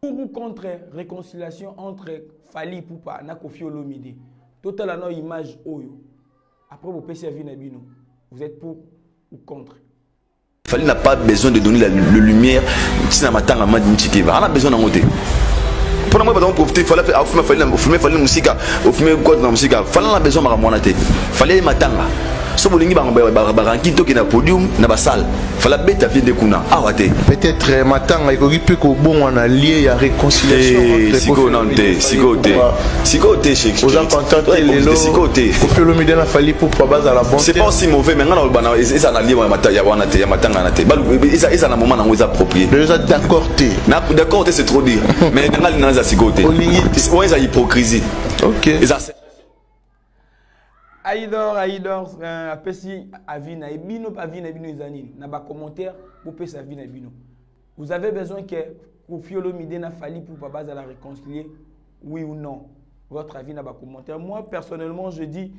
Pour ou contre réconciliation entre Fally Ipupa et Koffi Olomide, total une image Oyo. Après, vous pouvez servir Nabino. Vous êtes pour ou contre? Fally n'a pas besoin de donner la lumière. Si on a besoin d'en monter. Pour moi, profiter, il fallait faire musique, fallait besoin de monter. Fallait matanga. So bolingi baranki toki na podium na basal fala beta vie de kuna awate peut-être matanga ikoki pe ko bon on a lié ya réconciliation sikote chez aux ententes lelo sikote Koffi Olomide na Fally Ipupa base à la bonne c'est pas aussi mauvais mais ngana bana isa na lié ya matanga na te isa na moment na ngoza approprié déjà d'accord c'est trop dire mais ngana na za sikote on est hypocrisie OK. Aïdor, apesi avina et bino pas vina bino izani na ba commentaire pour pesa avina bino. Vous avez besoin que Koffi Olomide na Fally Ipupa base à la réconcilier, oui ou non? Votre avis na ba commentaire. Moi personnellement je dis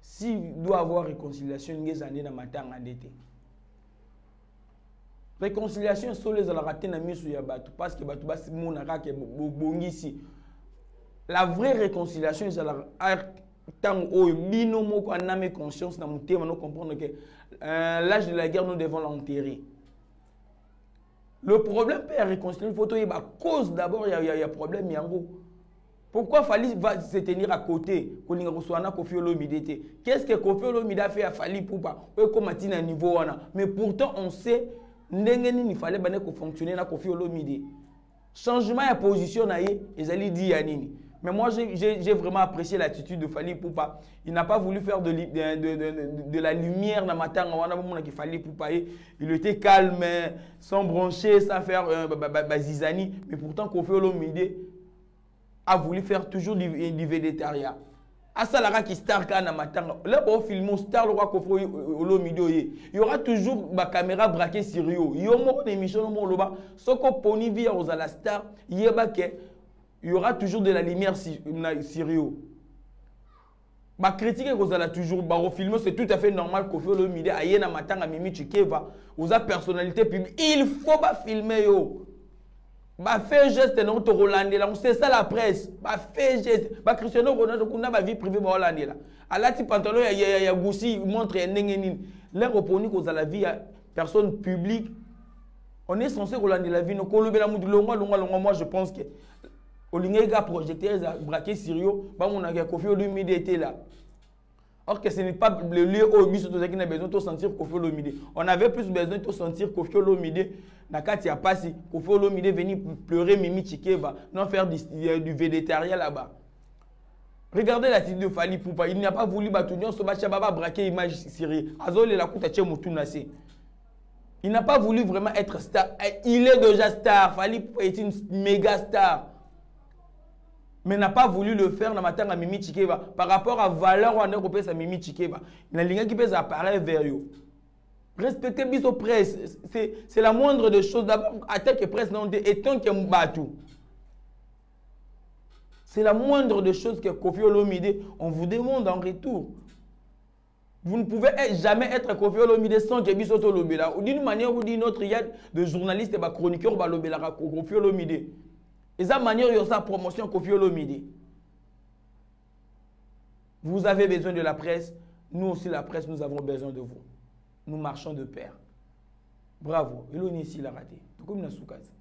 si doit avoir réconciliation ngezane na matanga ndete. Réconciliation sur les ala raté na misu ya batu parce que batu basi mona ka bongisi. La vraie réconciliation, c'est la conscience, nous comprendre que l'âge de la guerre, nous devons l'enterrer. Le problème peut réconcilier, il faut qu'il y ait cause d'abord, il y a problème. Pourquoi Fally va se tenir à côté Koffi Olomide? Qu'est-ce que Koffi Olomide a fait à Fally Ipupa? Mais pourtant, on sait qu'il fallait fonctionner à Koffi Olomide. Changement de position, ils allaient dire Yanini. Mais moi, j'ai vraiment apprécié l'attitude de Fally Ipupa. Il n'a pas voulu faire de la lumière dans ma tanga. Il était calme, sans broncher, sans faire zizani. Mais pourtant, Koffi Olomide a voulu faire toujours du végétariat. Asalara qui star kana matanga. Là, pour filmer star le roi Koffi Olomide, il y aura toujours ma caméra braquée sur lui. Il y aura une émission mon loba. Ce qu'on poni via aux la star, il y aura toujours de la lumière sur lui. Ma critique est toujours filmer, c'est tout à fait normal Koffi Olomide aye na matanga mimi chikeva aux personnalité publique. Il faut pas filmer yo. Bah fait geste non to Rolandé là, c'est ça la presse. Bah fait geste, bah Cristiano Ronaldo kuna ba vie privée ba Rolandé là. Alati pantalon ya goussi montre nengeni. Là reponi cause la vie personne publique. On est censé Rolandé la vie no kolobela mudu longa moi je pense que Olingega projecteur braqué Sirio, bah mon a Koffi Olomide était là. Or que ce n'est pas le lieu où on a besoin de sentir Koffi Olomide. On avait plus besoin de sentir Koffi Olomide. Nakati a passé, Koffi Olomide venir pleurer Mimi Chikeva, non faire du végétarien là-bas. Regardez l'attitude de Fally Ipupa. Il n'a pas voulu battre ce match baba braquer image Syrie. Azole la kuta che mutunase. Il n'a pas voulu vraiment être star. Il est déjà star. Fally Ipupa est une méga star. Mais n'a pas voulu le faire dans matanga Mimi Chikeva par rapport à valeur on a repéré sa Mimi Chikeva. La ligne qui peut apparaître vers eux. Respectez biso presse, c'est la moindre des choses d'abord attaque presse non et tant que Mbatou. C'est la moindre des choses que Koffi Olomide on vous demande en retour. Vous ne pouvez jamais être Koffi Olomide sans que biso to lobela. Ou d'une manière ou d'une autre il y a des journalistes et des chroniqueurs ba lobela Koffi Olomide. Et ça manière il y a sa promotion Koffi Olomide. Vous avez besoin de la presse, nous aussi la presse nous avons besoin de vous. Nous marchons de pair. Bravo. Et l'on ici l'a raté. Tout comme dans Soukazi.